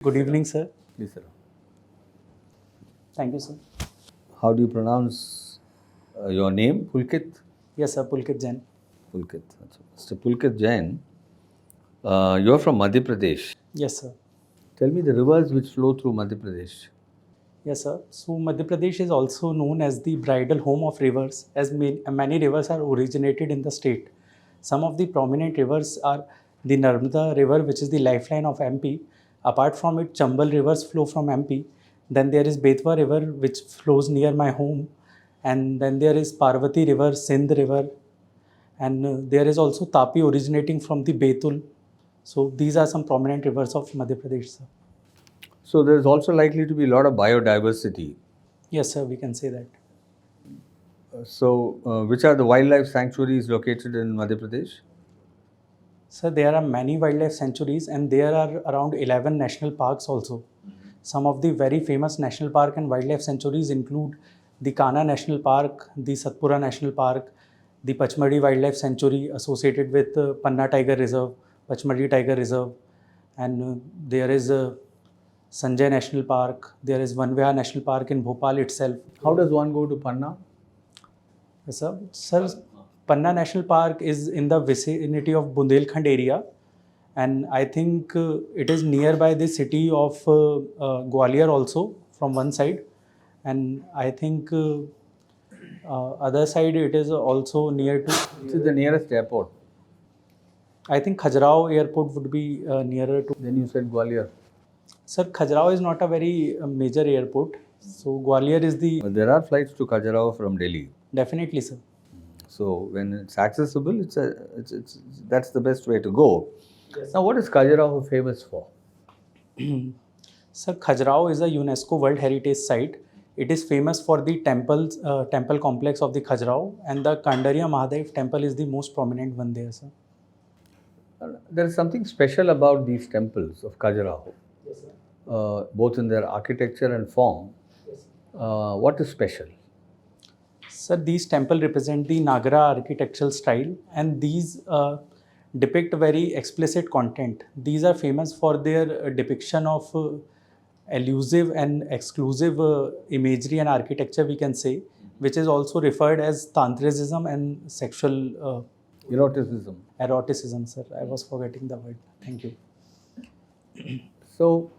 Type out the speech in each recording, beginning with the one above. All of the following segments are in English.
Good evening, sir. Please, sir. Thank you, sir. How do you pronounce your name? Pulkit? Yes, sir. Pulkit Jain. Pulkit. Mr. Pulkit Jain, you are from Madhya Pradesh. Yes, sir. Tell me the rivers which flow through Madhya Pradesh. Yes, sir. So Madhya Pradesh is also known as the bridal home of rivers, as many rivers are originated in the state. Some of the prominent rivers are the Narmada River, which is the lifeline of MP. Apart from it, Chambal rivers flow from MP. Then there is Betwa River, which flows near my home. And then there is Parvati River, Sindh River. And there is also Tapi originating from the Betul. So these are some prominent rivers of Madhya Pradesh, sir. So there is also likely to be a lot of biodiversity. Yes, sir, we can say that. Which are the wildlife sanctuaries located in Madhya Pradesh? Sir, there are many wildlife sanctuaries and there are around 11 national parks also. Some of the very famous national park and wildlife sanctuaries include the Kana National Park, the Satpura National Park, the Pachmadi Wildlife Sanctuary associated with Panna Tiger Reserve, Pachmadi Tiger Reserve, and there is Sanjay National Park, there is Vanviha National Park in Bhopal itself. How does one go to Panna? Yes, sir. Sir, Panna National Park is in the vicinity of Bundelkhand area, and I think it is nearby the city of Gwalior also from one side, and I think other side it is also near to. Which is the nearest airport? I think Khajuraho airport would be nearer to. Then you said Gwalior. Sir, Khajuraho is not a very major airport, so Gwalior is the. There are flights to Khajuraho from Delhi. Definitely, sir. So when it's accessible, that's the best way to go. Yes. Now, what is Khajuraho famous for? Sir, Khajuraho is a UNESCO World Heritage Site. It is famous for the temple complex of the Khajuraho, and the Kandariya Mahadev temple is the most prominent one there, sir. There is something special about these temples of Khajuraho, Yes, sir. both in their architecture and form. Yes. What is special? Sir, these temples represent the Nagara architectural style, and these depict very explicit content. These are famous for their depiction of elusive and exclusive imagery and architecture, we can say, which is also referred as tantricism and sexual Eroticism. eroticism, sir. I was forgetting the word. Thank you. So,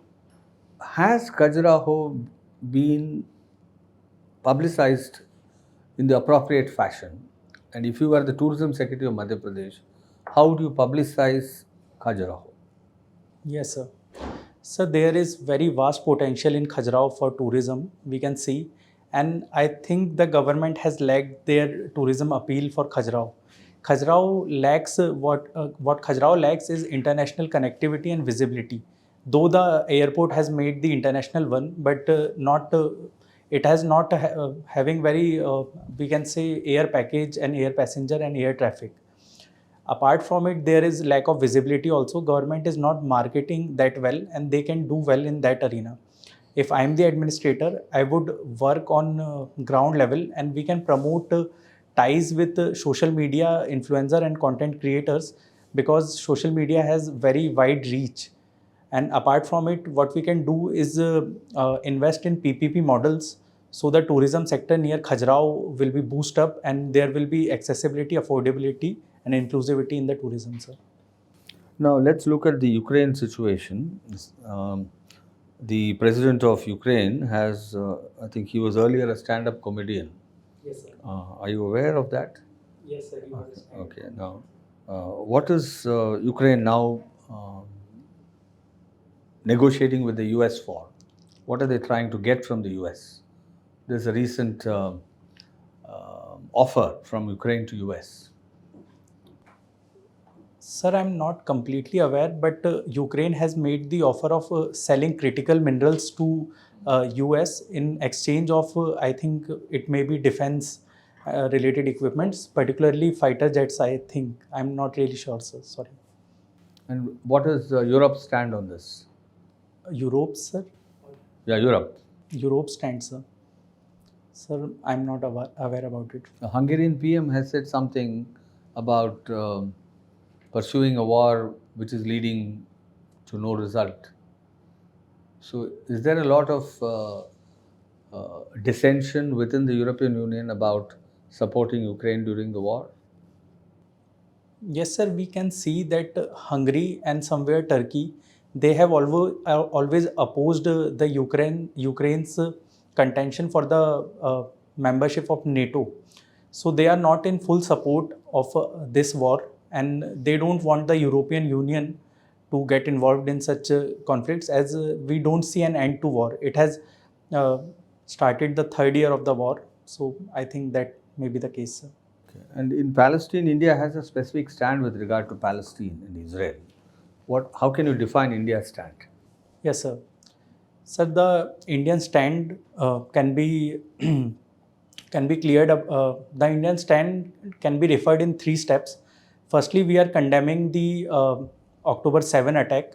has Khajuraho been publicized in the appropriate fashion? And if you were the Tourism Secretary of Madhya Pradesh, how do you publicize Khajuraho? Yes, sir. So there is very vast potential in Khajuraho for tourism, we can see. And I think the government has lacked their tourism appeal for Khajuraho. Khajuraho lacks what Khajuraho lacks is international connectivity and visibility. Though the airport has made the international one, but not it has not having very we can say air package and air passenger and air traffic. Apart from it, there is lack of visibility also. Government is not marketing that well, and they can do well in that arena. If I am the administrator, I would work on ground level, and we can promote ties with social media influencer and content creators, because social media has very wide reach. And apart from it, what we can do is invest in PPP models, so the tourism sector near Khajuraho will be boosted up, and there will be accessibility, affordability, and inclusivity in the tourism, sir. Now, let's look at the Ukraine situation. The president of Ukraine has, I think he was earlier a stand-up comedian. Yes, sir. Are you aware of that? Yes, sir. Okay. Now, what is Ukraine now negotiating with the US for? What are they trying to get from the US? There's a recent offer from Ukraine to US. Sir, I'm not completely aware, but Ukraine has made the offer of selling critical minerals to US in exchange of, I think it may be defense related equipments, particularly fighter jets, I think. I'm not really sure, sir. Sorry. And what does Europe stand on this? Europe, sir? Yeah, Europe. Europe stands, sir. Sir, I'm not aware about it. The Hungarian PM has said something about pursuing a war which is leading to no result. So, is there a lot of dissension within the European Union about supporting Ukraine during the war? Yes, sir, we can see that Hungary and somewhere Turkey, they have always opposed the Ukraine's contention for the membership of NATO. So they are not in full support of this war, and they don't want the European Union to get involved in such conflicts, as we don't see an end to war. It has uh, started the third year of the war, so I think that may be the case, sir. Okay. And in Palestine, India has a specific stand with regard to Palestine and Israel. How can you define India's stand? Yes, sir. Sir, the Indian stand can be can be cleared up. The Indian stand can be referred in three steps. Firstly, we are condemning the October 7 attack.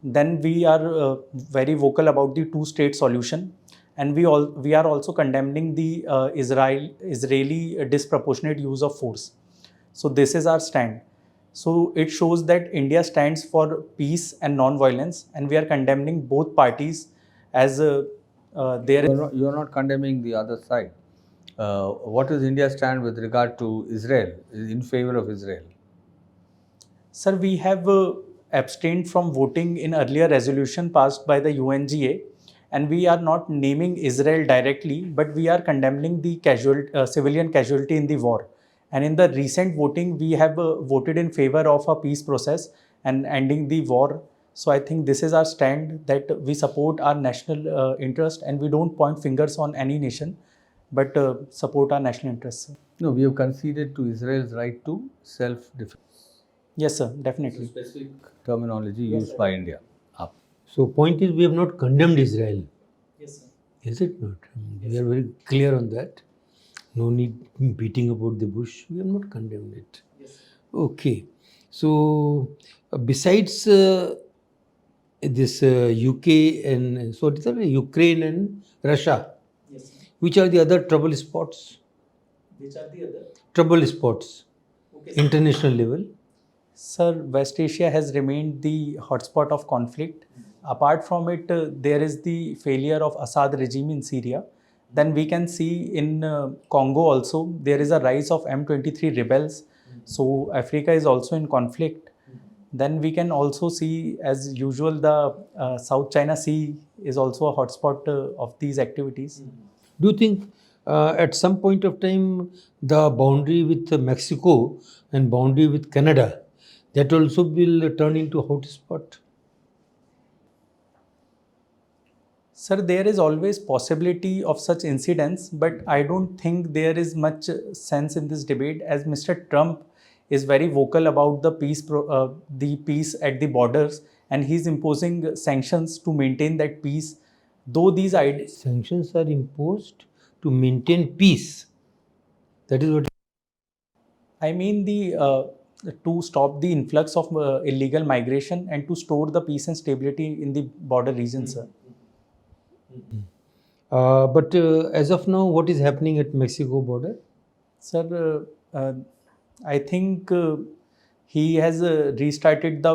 Then we are very vocal about the two-state solution, and we are also condemning the Israeli disproportionate use of force. So this is our stand. So it shows that India stands for peace and non-violence, and we are condemning both parties as there. You are not condemning the other side. What is India's stand with regard to Israel, in favor of Israel? Sir, we have abstained from voting in earlier resolution passed by the UNGA, and we are not naming Israel directly, but we are condemning the civilian casualty in the war. And in the recent voting, we have voted in favor of a peace process and ending the war. So I think this is our stand, that we support our national interest, and we don't point fingers on any nation, but support our national interests. No, we have conceded to Israel's right to self-defense. Yes, sir, definitely. Specific terminology used by India. So point is, we have not condemned Israel. Yes, sir. Is it not? We are very clear on that. No need beating about the bush. We have not condemned it. Yes. Okay. So besides this UK and so what is that? Ukraine and Russia, Yes, sir. which are the other trouble spots? Which are the other? Trouble spots, Okay, sir. international level. Sir, West Asia has remained the hotspot of conflict. Apart from it, there is the failure of Assad regime in Syria. Then we can see in Congo also, there is a rise of M23 rebels. So Africa is also in conflict. Then we can also see, as usual, the South China Sea is also a hotspot of these activities. Do you think at some point of time the boundary with Mexico and boundary with Canada, that also will turn into hotspot? Sir, there is always possibility of such incidents, but I don't think there is much sense in this debate, as Mr. Trump is very vocal about the peace at the borders, and he's imposing sanctions to maintain that peace. Though these ideas, Sanctions are imposed to maintain peace. That is what. I mean to stop the influx of illegal migration and to store the peace and stability in the border regions, sir. But as of now, what is happening at Mexico border? Sir, I think he has restarted the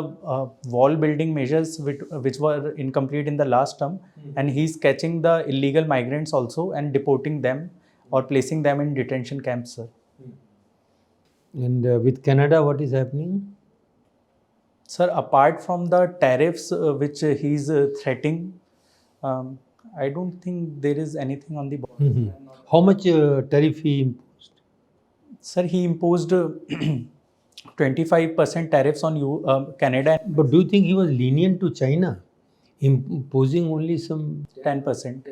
wall building measures which were incomplete in the last term, and he's catching the illegal migrants also and deporting them or placing them in detention camps, sir. And with Canada, what is happening? Sir, apart from the tariffs which he's threatening, I don't think there is anything on the border. How much tariff he imposed? Sir, he imposed 25% tariffs on Canada. But do you think he was lenient to China, imposing only some 10%.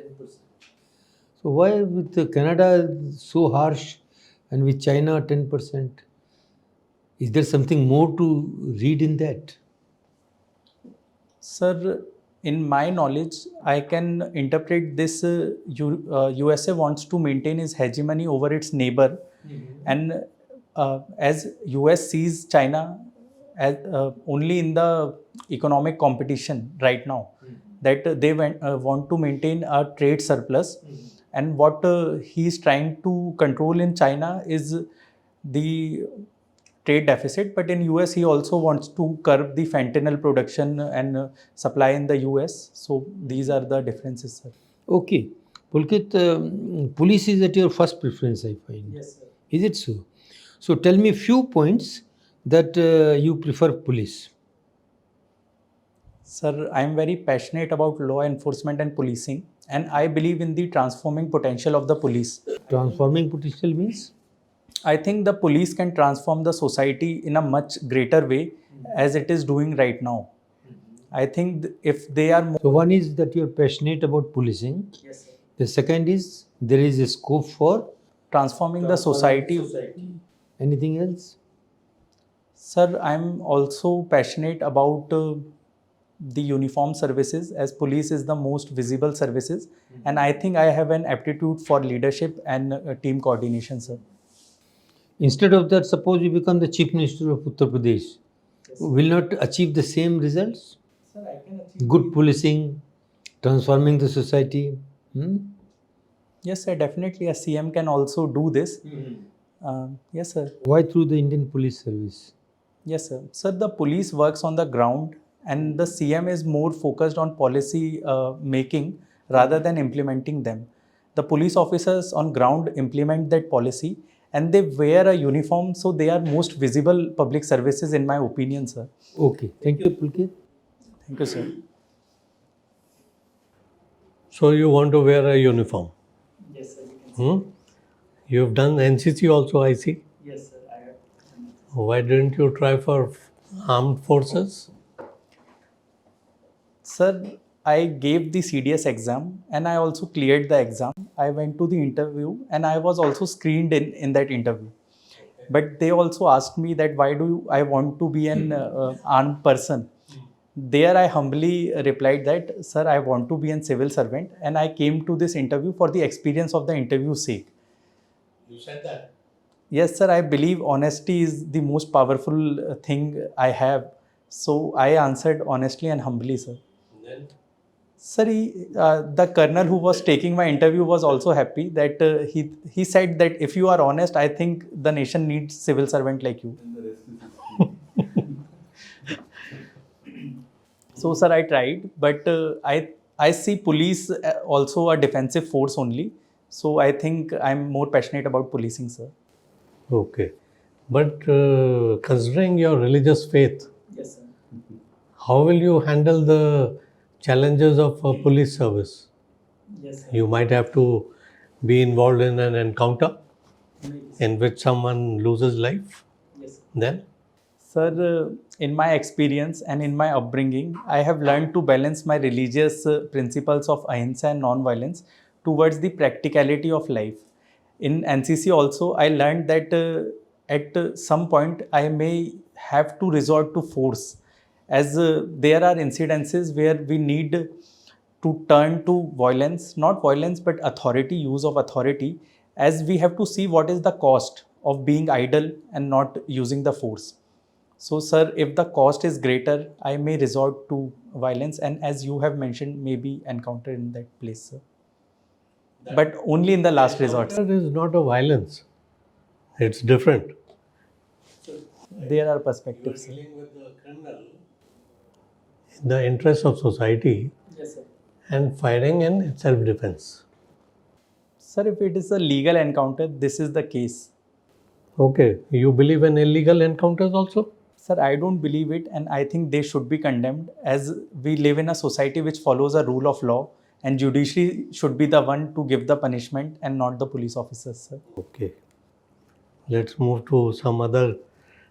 So why with Canada so harsh and with China 10%? Is there something more to read in that? Sir, in my knowledge, I can interpret this USA wants to maintain its hegemony over its neighbor, and as US sees China as only in the economic competition right now, that they want to maintain a trade surplus, and what he is trying to control in China is the trade deficit, but in US he also wants to curb the fentanyl production and supply in the US. So these are the differences, sir. Okay. Pulkit, police is at your first preference, I find. Yes, sir. Is it so? So tell me few points that you prefer police. Sir, I am very passionate about law enforcement and policing, and I believe in the transforming potential of the police. Transforming potential means? I think the police can transform the society in a much greater way as it is doing right now. I think if they are more. So one is that you are passionate about policing. Yes, sir. The second is there is a scope for Transforming the society. anything else? Sir, I'm also passionate about the uniform services, as police is the most visible services, and I think I have an aptitude for leadership and team coordination, sir. Instead of that, suppose you become the Chief Minister of Uttar Pradesh. Yes. Will not achieve the same results? Sir, I can achieve. Good policing, transforming the society. Yes, sir, definitely a CM can also do this. Yes, sir. Why through the Indian Police Service? Yes, sir. Sir, the police works on the ground and the CM is more focused on policy making rather than implementing them. The police officers on ground implement that policy and they wear a uniform, so they are most visible public services in my opinion, sir. Okay. Thank you, Pulkit. Thank you, sir. So you want to wear a uniform? Yes, sir. You've done NCC also, I see. Yes, sir. I have. Why didn't you try for armed forces? Sir, I gave the CDS exam and I also cleared the exam. I went to the interview and I was also screened in that interview. But they also asked me that why do I want to be an armed person? There I humbly replied that, sir, I want to be a civil servant and I came to this interview for the experience of the interview sake. You said that. Yes, sir, I believe honesty is the most powerful thing I have. So I answered honestly and humbly, sir. Then? Sir, the colonel who was taking my interview was also happy that he said that if you are honest, I think the nation needs civil servant like you. So, sir, I tried, but I see police also a defensive force only. So I think I'm more passionate about policing, sir. Okay. But considering your religious faith, Yes, sir. how will you handle the challenges of a police service? Yes, sir. You might have to be involved in an encounter in which someone loses life. Yes. Then? Sir, in my experience and in my upbringing, I have learned to balance my religious principles of ahimsa and non-violence towards the practicality of life. In NCC also, I learned that at some point I may have to resort to force, as there are incidences where we need to turn to violence, not violence but authority, use of authority, as we have to see what is the cost of being idle and not using the force. So, sir, if the cost is greater, I may resort to violence, and as you have mentioned, maybe encounter in that place, sir. But only in the last resort. That is not a violence. It's different. There are perspectives, sir. Dealing with the criminal in the interest of society Yes, sir. and firing in self-defense. Sir, if it is a legal encounter, this is the case. Okay. You believe in illegal encounters also? Sir, I don't believe it, and I think they should be condemned, as we live in a society which follows a rule of law, and judiciary should be the one to give the punishment and not the police officers, sir. Okay. Let's move to some other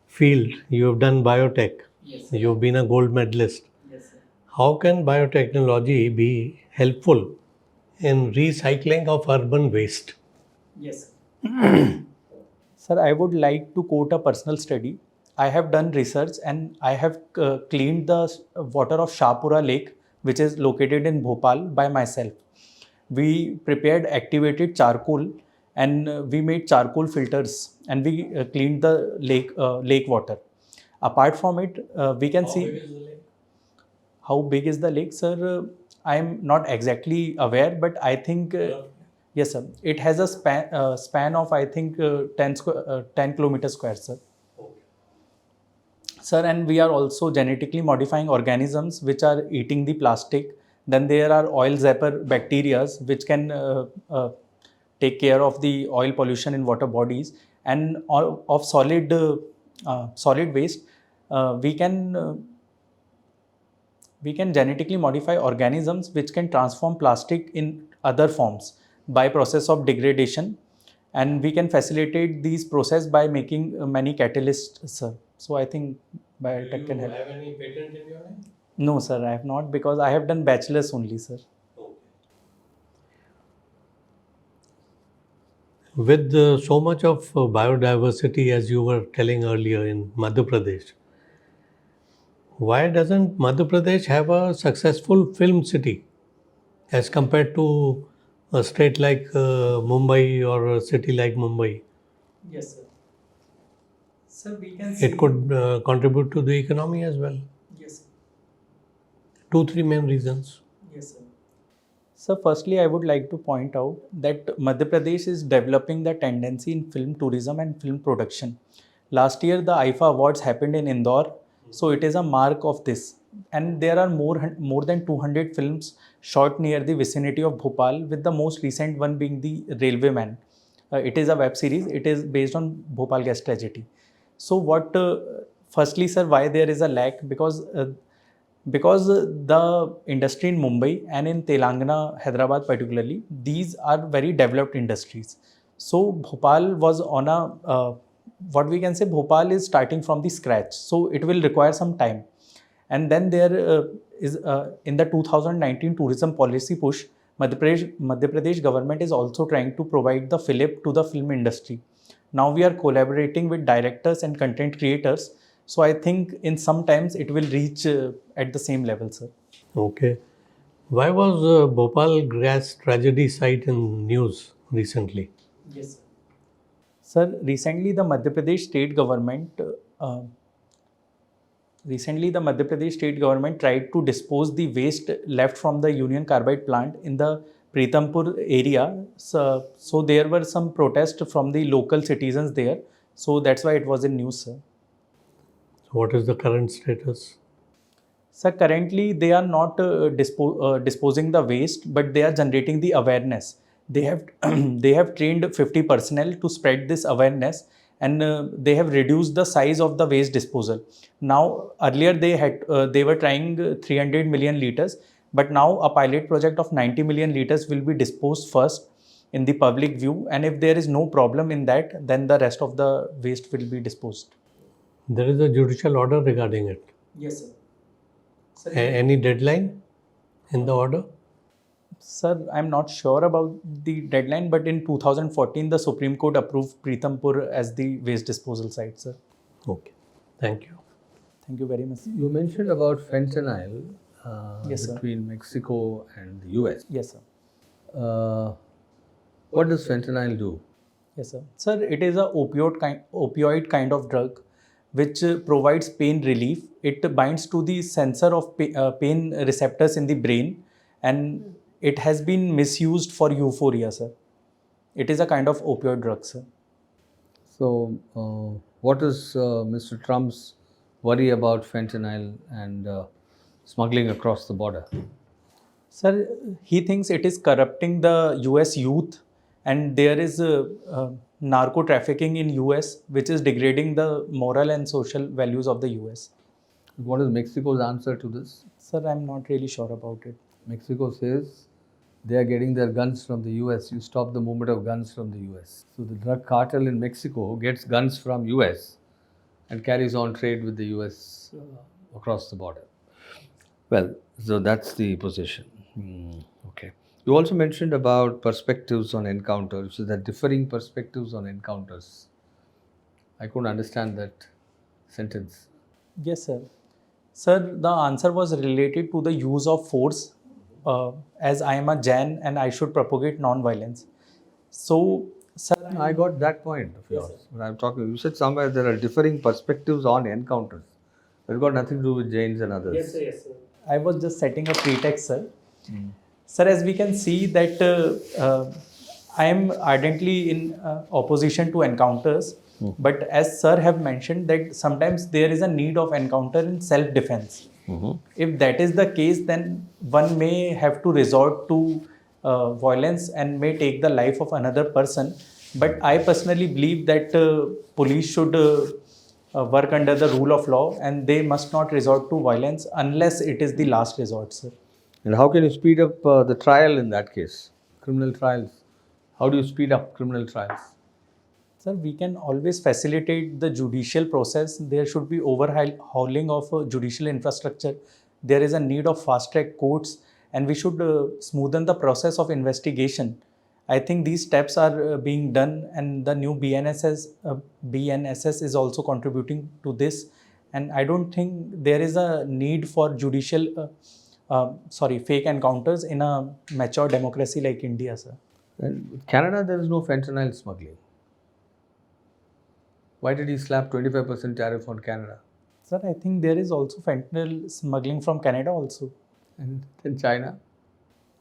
field. You have done biotech. Yes, You've been a gold medalist. Yes, sir. How can biotechnology be helpful in recycling of urban waste? Yes. Sir, I would like to quote a personal study. I have done research and I have cleaned the water of Shahpura Lake, which is located in Bhopal, by myself. We prepared activated charcoal and we made charcoal filters and we cleaned the lake water. Apart from it, we can see how big is the lake, sir. I am not exactly aware, but I think yes, sir. It has a span of I think 10 kilometers square, sir. Sir, and we are also genetically modifying organisms which are eating the plastic. Then there are oil zapper bacteria which can take care of the oil pollution in water bodies. And of solid waste, uh, we can uh, we can genetically modify organisms which can transform plastic in other forms by process of degradation, and we can facilitate these process by making many catalysts, sir. So I think biotech can help. have any patent in your name? No, sir, I have not, because I have done bachelor's only, sir. With so much of biodiversity, as you were telling earlier in Madhya Pradesh, why doesn't Madhya Pradesh have a successful film city as compared to a state like Mumbai or a city like Mumbai? Yes, sir. Sir, we can It could contribute to the economy as well. Yes, sir. 2-3 main reasons. Yes, sir. So, firstly, I would like to point out that Madhya Pradesh is developing the tendency in film tourism and film production. Last year, the IFA Awards happened in Indore, so it is a mark of this. And there are more than 200 films shot near the vicinity of Bhopal, with the most recent one being The Railwayman. It is a web series. It is based on Bhopal gas tragedy. So, firstly, sir, why there is a lack? Because the industry in Mumbai and in Telangana, Hyderabad particularly, these are very developed industries. So Bhopal was on a, what we can say, Bhopal is starting from the scratch. So it will require some time. And then there is, in the 2019 tourism policy push, Madhya Pradesh government is also trying to provide the fillip to the film industry. Now we are collaborating with directors and content creators. So I think in some times it will reach at the same level, sir. Okay. Why was Bhopal gas tragedy site in news recently? Yes, sir. Sir, uh, recently the Madhya Pradesh state government tried to dispose the waste left from the Union Carbide plant in the Pritampur area. So there were some protests from the local citizens there. So that's why it was in news, sir. So what is the current status? Sir, currently they are not disposing the waste, but they are generating the awareness. They have they have trained 50 personnel to spread this awareness, and they have reduced the size of the waste disposal. Now, earlier they were trying 300 million liters, but now a pilot project of 90 million liters will be disposed first in the public view, and if there is no problem in that, then the rest of the waste will be disposed. There is a judicial order regarding it. Yes, sir. Any deadline in the order? Sir, I'm not sure about the deadline, but in 2014, the Supreme Court approved Pritampur as the waste disposal site, sir. Okay. Thank you. Thank you very much. You mentioned about fentanyl Yes, sir. between Mexico and the US. Yes, sir. What does fentanyl do? Yes, sir. Sir, it is a opioid kind of drug which provides pain relief. It binds to the sensor of pain receptors in the brain, and it has been misused for euphoria, sir. It is a kind of opioid drug, sir. So, what is Mr. Trump's worry about fentanyl and smuggling across the border? Sir, he thinks it is corrupting the US youth, and there is narco trafficking in US which is degrading the moral and social values of the US. What is Mexico's answer to this? Sir, I'm not really sure about it. Mexico says they are getting their guns from the US. You stop the movement of guns from the US. So the drug cartel in Mexico gets guns from US and carries on trade with the US across the border. Well, so that's the position. Okay. You also mentioned about perspectives on encounters, so that differing perspectives on encounters. I couldn't understand that sentence. Yes, sir. Sir, the answer was related to the use of force, as I am a Jain and I should propagate non-violence. So, sir, I got that point of yours. When I'm talking, you said somewhere there are differing perspectives on encounters. It's got nothing to do with Jains and others. yes, sir, yes, sir. I was just setting a pretext, sir. Sir, as we can see that I am ardently in opposition to encounters, But as sir have mentioned that sometimes there is a need of encounter in self-defense. If that is the case, then one may have to resort to violence and may take the life of another person. But I personally believe that police should work under the rule of law and they must not resort to violence unless it is the last resort, sir. And how can you speed up the trial in that case? Criminal trials. How do you speed up criminal trials? Sir, we can always facilitate the judicial process. There should be overhauling of judicial infrastructure. There is a need of fast-track courts, and we should smoothen the process of investigation. I think these steps are being done, and the new BNSS is also contributing to this. And I don't think there is a need for fake encounters in a mature democracy like India, sir. And in Canada, there is no fentanyl smuggling. Why did he slap 25% tariff on Canada? Sir, I think there is also fentanyl smuggling from Canada also. And then China?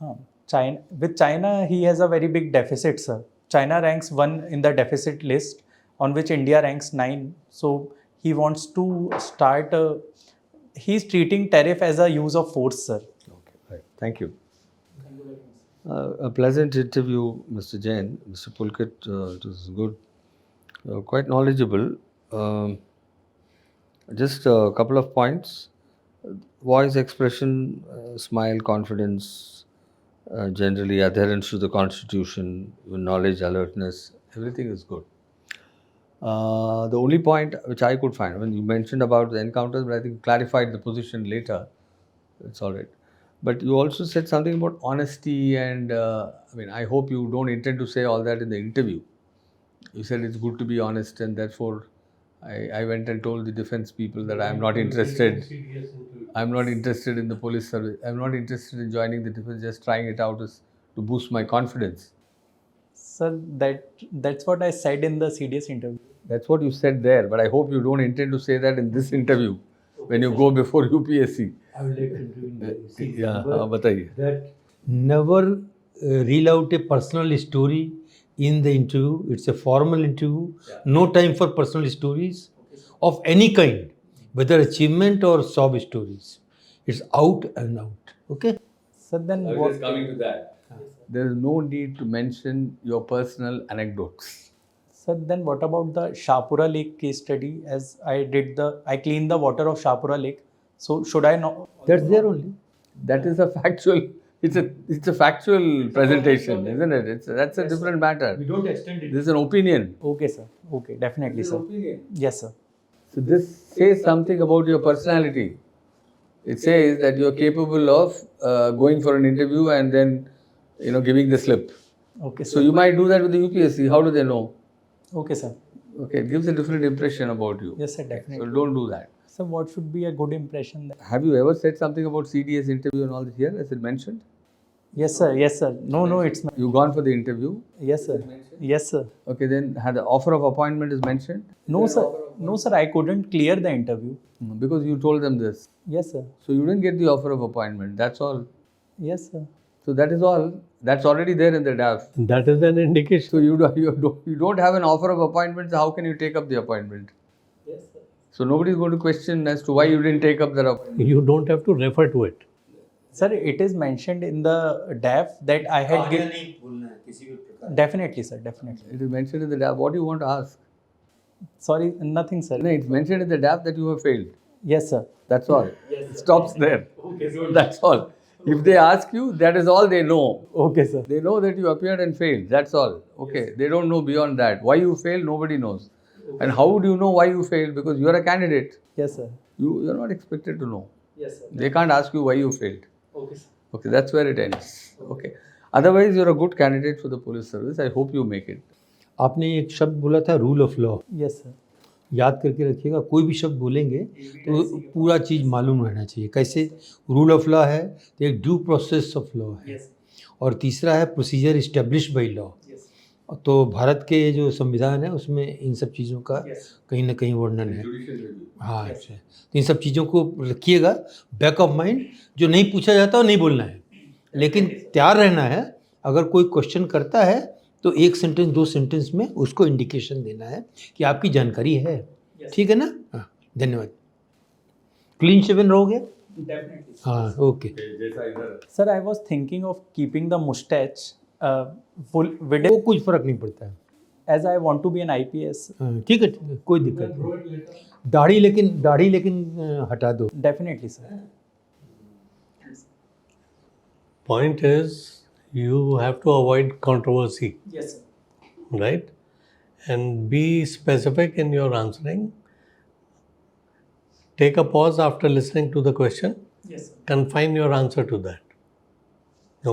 With China, he has a very big deficit, sir. China ranks 1 in the deficit list, on which India ranks 9. So he wants to start. He's treating tariff as a use of force, sir. Okay, right. Thank you. A pleasant interview, Mr. Jain. Mr. Pulkit, it was good. Quite knowledgeable. Just a couple of points. Voice expression, smile, confidence, generally adherence to the constitution, knowledge, alertness, everything is good. The only point which I could find, when you mentioned about the encounters, but I think clarified the position later, it's all right. But you also said something about honesty and, I hope you don't intend to say all that in the interview. You said it's good to be honest, and therefore I went and told the defense people that I'm not interested. I'm not interested in the police service. I'm not interested in joining the defense, just trying it out to boost my confidence. Sir, that's what I said in the CDS interview. That's what you said there, but I hope you don't intend to say that in this interview when you go before UPSC. I would like to intervene. That Never reel out a personal story in the interview. It's a formal interview. No time for personal stories of any kind, whether achievement or sob stories. It's out and out. Okay? Sir, then just coming to that. There is no need to mention your personal anecdotes. Sir, then what about the Shahpura Lake case study? As I cleaned the water of Shahpura Lake. So should I not? That's there only. That is a factual. It's a factual presentation, isn't it? That's a different matter. We don't extend it. This is an opinion. Okay, sir. Okay, definitely, sir. Yes, sir. So this says something about your personality. It says that you are capable of going for an interview and then, giving the slip. Okay, sir. So you might do that with the UPSC. How do they know? Okay, sir. Okay, it gives a different impression about you. Yes, sir, definitely. So don't do that. So what should be a good impression then? Have you ever said something about CDS interview and all this here? Has it mentioned? Yes, sir. Yes, sir. No, it's not. You gone for the interview? Yes, sir. Yes, sir. Okay, then had the offer of appointment is mentioned? No, sir. No, sir. I couldn't clear the interview. Because you told them this. Yes, sir. So you didn't get the offer of appointment. That's all. Yes, sir. So that is all. That's already there in the DAF. That is an indication. So you don't have an offer of appointment. So how can you take up the appointment? Yes, sir. So nobody is going to question as to why you didn't take up that appointment. You don't have to refer to it. Sir, it is mentioned in the DAF that I had given. Definitely, sir. Definitely. It is mentioned in the DAF. What do you want to ask? Sorry, nothing, sir. No, it's mentioned in the DAF that you have failed. Yes, sir. That's all. Yes, It stops there. Okay, that's all. If they ask you, that is all they know. Okay, sir. They know that you appeared and failed. That's all. Okay. They don't know beyond that. Why you failed, nobody knows. Okay. And how do you know why you failed? Because you are a candidate. Yes, sir. You are not expected to know. Yes, sir. They can't ask you why you failed. Okay, sir. Okay, that's where it ends. Okay. Otherwise, you're a good candidate for the police service. I hope you make it. आपने एक शब्द बोला था rule of law. Yes, sir. याद करके रखिएगा, कोई भी शब्द बोलेंगे तो पूरा चीज़ मालूम रहना चाहिए. कैसे रूल ऑफ लॉ है तो एक ड्यू प्रोसेस ऑफ लॉ है. और तीसरा है प्रोसीजर इस्टेब्लिश बाई लॉ. तो भारत के जो संविधान है उसमें इन सब चीज़ों का कहीं ना कहीं वर्णन है. हाँ, तो इन सब चीज़ों को रखिएगा बैक ऑफ माइंड. जो नहीं पूछा जाता वो नहीं बोलना है, लेकिन तैयार रहना है. अगर कोई क्वेश्चन करता है तो एक सेंटेंस 2 सेंटेंस में उसको इंडिकेशन देना है कि आपकी जानकारी है। ठीक है ना? हाँ, धन्यवाद। क्लीन शेवन रहोगे? Definitely. हाँ, okay. Sir, I was thinking of keeping the mustache full with वो कुछ फर्क नहीं पड़ता है। as I want to be an IPS. हाँ, ठीक है, कोई दिक्कत नहीं। दाढ़ी लेकिन हटा दो। Definitely, sir. Point is, you have to avoid controversy, Yes, sir. right? And be specific in your answering. Take a pause after listening to the question. Yes, sir. Confine your answer to that.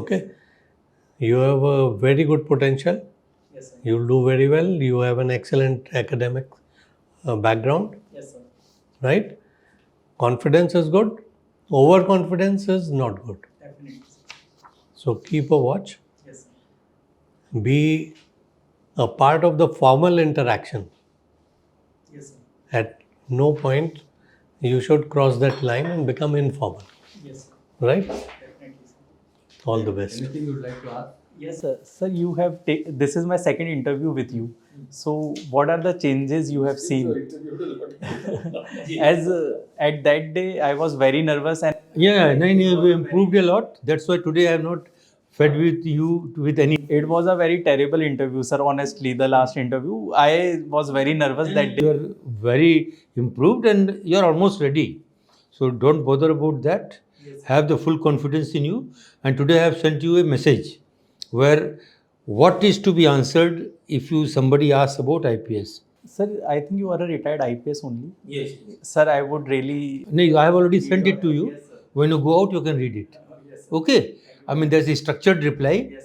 Okay? You have a very good potential. Yes, sir. You'll do very well. You have an excellent academic background, Yes, sir. right? Confidence is good. Overconfidence is not good. Definitely, sir. So keep a watch. Yes, sir. Be a part of the formal interaction. Yes, sir. At no point you should cross that line and become informal, Yes, sir. right? Definitely, sir. All the best. Anything you'd like to ask? Yes, sir. Sir, you have this is my second interview with you. So, what are the changes you have seen? As at that day, I was very nervous and Yeah, you've improved a lot. That's why today I have not fed with you with any. it was a very terrible interview, sir. Honestly, the last interview, I was very nervous that day. You are very improved and you are almost ready. So don't bother about that. Have the full confidence in you. And today I have sent you a message where what is to be answered if somebody asks about IPS. Sir, I think you are a retired IPS only. Yes. Sir, I would really. No, I have already sent it to you. When you go out, you can read it. Okay? I mean, there's a structured reply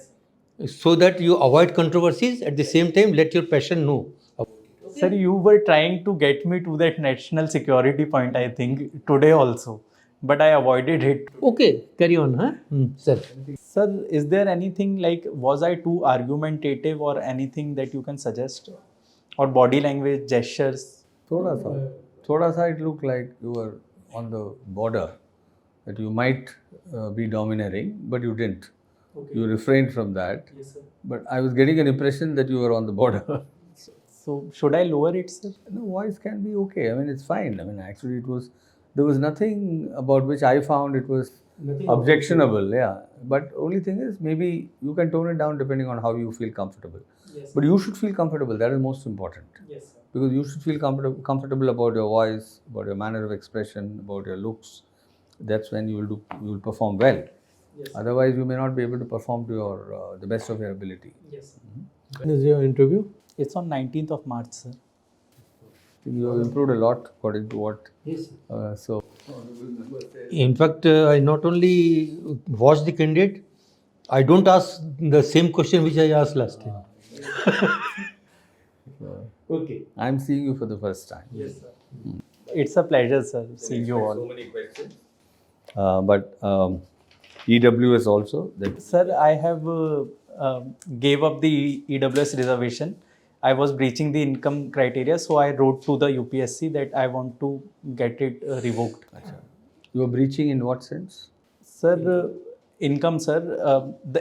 so that you avoid controversies. At the same time, let your passion know. Sir, you were trying to get me to that national security point, I think, today also. But I avoided it. Okay, carry on, huh? Sir. Sir, is there anything like, was I too argumentative or anything that you can suggest? Or body language, gestures? Thoda sa it looked like you were on the border, that you might be domineering, but you didn't. Okay. You refrained from that. Yes, sir. But I was getting an impression that you were on the border. So, should I lower it, sir? No, voice can be okay. I mean, it's fine. I mean, actually, there was nothing about which I found it was objectionable. Yeah. But only thing is, maybe you can tone it down depending on how you feel comfortable. Yes. But you should feel comfortable. That is most important. Yes, sir. Because you should feel comfortable about your voice, about your manner of expression, about your looks. That's when you will perform well. Yes. Otherwise, you may not be able to perform to the best of your ability. Yes, sir. When is your interview? It's on 19th of March, sir. You have improved a lot according to what. Yes. So. In fact, I not only watch the candidate, I don't ask the same question which I asked last time. Okay. I'm seeing you for the first time. Yes, sir. It's a pleasure, sir, seeing you all. So many questions. But EWS also. Sir, I have gave up the EWS reservation. I was breaching the income criteria, so I wrote to the UPSC that I want to get it revoked. You are breaching in what sense? Sir, income, sir.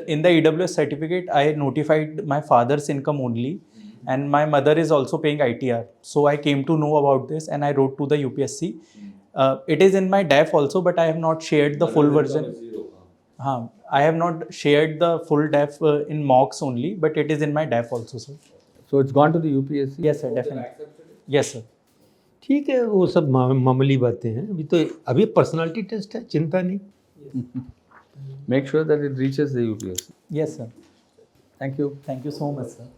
In the EWS certificate, I notified my father's income only, and my mother is also paying ITR. So I came to know about this, and I wrote to the UPSC. It is in my DAF also, but I have not shared the full version. I have not shared the full DAF in mocks only, but it is in my DAF also, sir. So it's gone to the UPSC? Yes, sir, definitely. Yes, sir. ठीक है, वो सब मामूली बातें हैं. अभी personality test है, चिंता नहीं. Make sure that it reaches the UPSC. Yes, sir. Thank you. Thank you so much, sir.